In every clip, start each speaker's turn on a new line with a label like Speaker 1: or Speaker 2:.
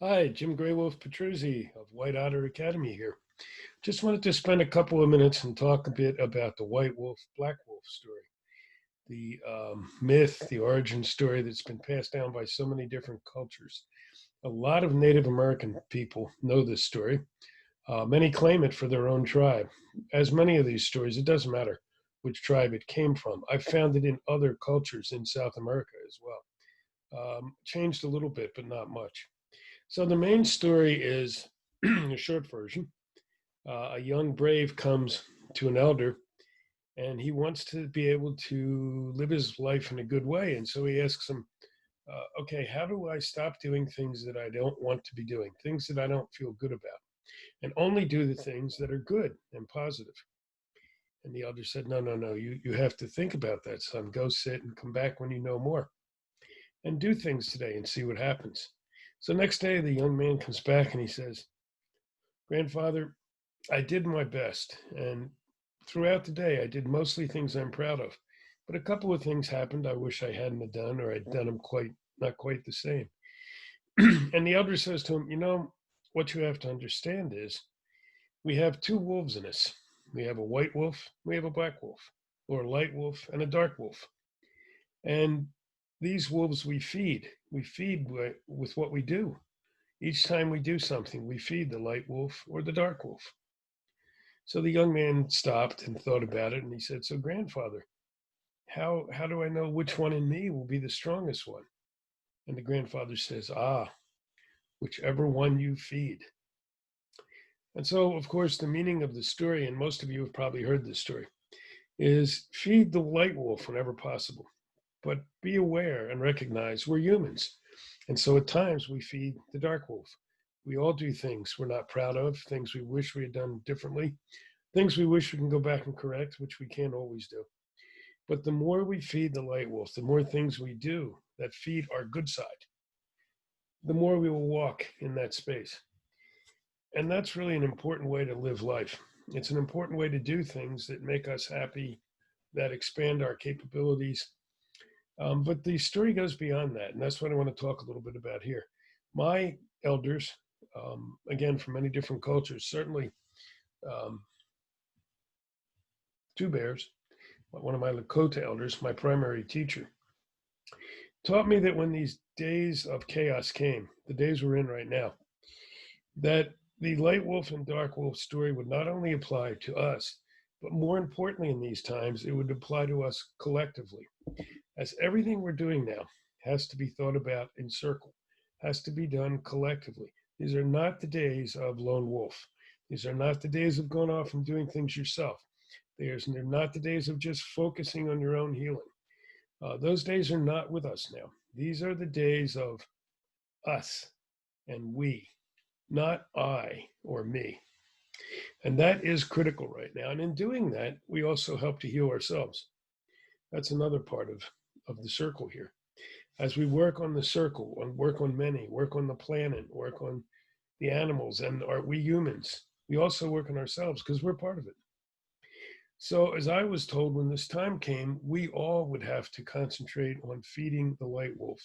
Speaker 1: Hi, Jim Grey Wolf Petruzzi of White Otter Academy here. Just wanted to spend a couple of minutes and talk a bit about the White Wolf, Black Wolf story, the myth, the origin story that's been passed down by so many different cultures. A lot of Native American people know this story. Many claim it for their own tribe. As many of these stories, it doesn't matter which tribe it came from. I've found it in other cultures in South America as well. Changed a little bit, but not much. So the main story is the short version. A young brave comes to an elder and he wants to be able to live his life in a good way. And so he asks him, okay, how do I stop doing things that I don't want to be doing, things that I don't feel good about, and only do the things that are good and positive? And the elder said, no, no, no, you have to think about that, son. Go sit and come back when you know more and do things today and see what happens. So next day, the young man comes back and he says, Grandfather, I did my best, and throughout the day, I did mostly things I'm proud of. But a couple of things happened I wish I hadn't have done, or I'd done them quite not quite the same. And the elder says to him, what you have to understand is we have two wolves in us. We have a white wolf, we have a black wolf, or a light wolf and a dark wolf. And these wolves we feed. We feed with what we do. Each time we do something, we feed the light wolf or the dark wolf. So the young man stopped and thought about it, and he said, "So, grandfather, how do I know which one in me will be the strongest one?" And the grandfather says, "Ah, whichever one you feed." And so, of course, the meaning of the story, and most of you have probably heard this story, is feed the light wolf whenever possible. But be aware and recognize we're humans. And so at times we feed the dark wolf. We all do things we're not proud of, things we wish we had done differently, things we wish we can go back and correct, which we can't always do. But the more we feed the light wolf, the more things we do that feed our good side, the more we will walk in that space. And that's really an important way to live life. It's an important way to do things that make us happy, that expand our capabilities. But the story goes beyond that. And that's what I want to talk a little bit about here. My elders, again, from many different cultures, certainly um, Two Bears, one of my Lakota elders, my primary teacher, taught me that when these days of chaos came, the days we're in right now, that the light wolf and dark wolf story would not only apply to us, but more importantly in these times, it would apply to us collectively. As everything we're doing now has to be thought about in circle, has to be done collectively. These are not the days of lone wolf. These are not the days of going off and doing things yourself. They're not the days of just focusing on your own healing. Those days are not with us now. These are the days of us and we, not I or me. And that is critical right now. And in doing that, we also help to heal ourselves. That's another part of the circle here. As we work on the circle, and work on many, work on the planet, work on the animals, and are we humans, we also work on ourselves because we're part of it. So, as I was told when this time came, we all would have to concentrate on feeding the light wolf,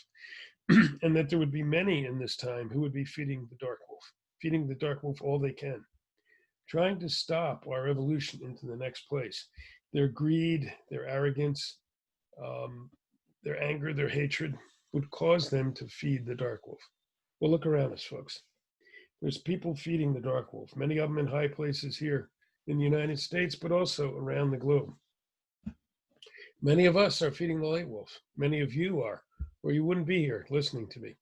Speaker 1: and that there would be many in this time who would be feeding the dark wolf, feeding the dark wolf all they can, trying to stop our evolution into the next place. Their greed, their arrogance, um, their anger, their hatred would cause them to feed the dark wolf. Well, look around us, folks. There's people feeding the dark wolf, many of them in high places here in the United States, but also around the globe. Many of us are feeding the light wolf. Many of you are, or you wouldn't be here listening to me.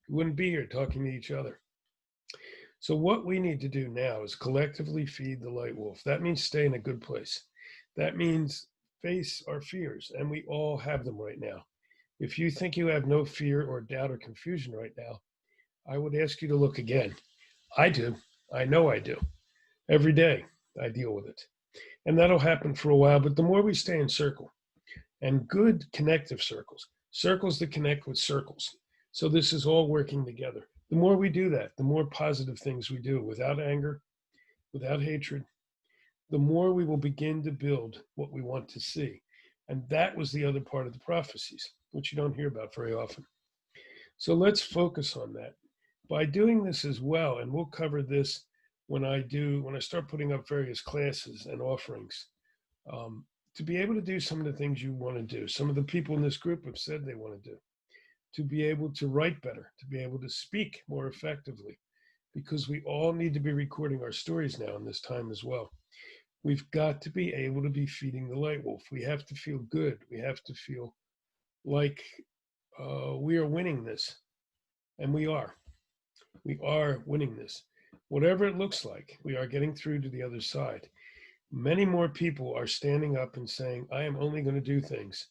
Speaker 1: You wouldn't be here talking to each other. So, what we need to do now is collectively feed the light wolf. That means stay in a good place. That means face our fears, and we all have them right now. If you think you have no fear or doubt or confusion right now, I would ask you to look again. I do. I know I do. Every day I deal with it. And that'll happen for a while, but the more we stay in circle, and good connective circles, circles that connect with circles. So this is all working together. The more we do that, the more positive things we do without anger, without hatred, the more we will begin to build what we want to see. And that was the other part of the prophecies, which you don't hear about very often. So let's focus on that. By doing this as well, and we'll cover this when I start putting up various classes and offerings, um, to be able to do some of the things you want to do. Some of the people in this group have said they want to do, to be able to write better, to be able to speak more effectively, because we all need to be recording our stories now in this time as well. We've got to be able to be feeding the light wolf. We have to feel good. We have to feel like we are winning this, and we are. We are winning this. Whatever it looks like, we are getting through to the other side. Many more people are standing up and saying, I am only going to do things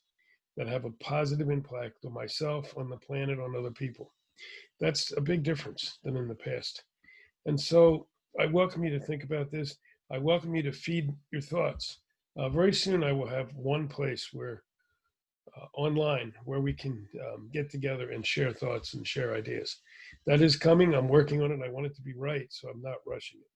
Speaker 1: that have a positive impact on myself, on the planet, on other people. That's a big difference than in the past. And so I welcome you to think about this. I welcome you to feed your thoughts. Very soon, I will have one place where online where we can get together and share thoughts and share ideas. That is coming. I'm working on it. I want it to be right, so I'm not rushing it.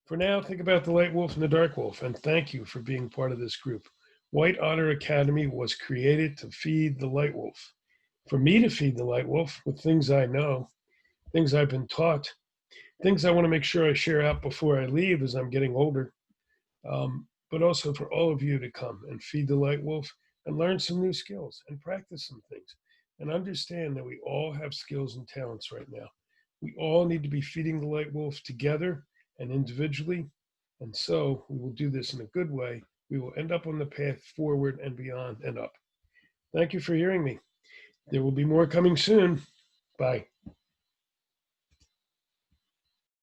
Speaker 1: For now, think about the light wolf and the dark wolf, and thank you for being part of this group. White Otter Academy was created to feed the light wolf. For me to feed the light wolf with things I know, things I've been taught, things I want to make sure I share out before I leave as I'm getting older, but also for all of you to come and feed the light wolf and learn some new skills and practice some things and understand that we all have skills and talents right now. We all need to be feeding the light wolf together and individually. And so we will do this in a good way. We will end up on the path forward and beyond and up. Thank you for hearing me. There will be more coming soon. Bye.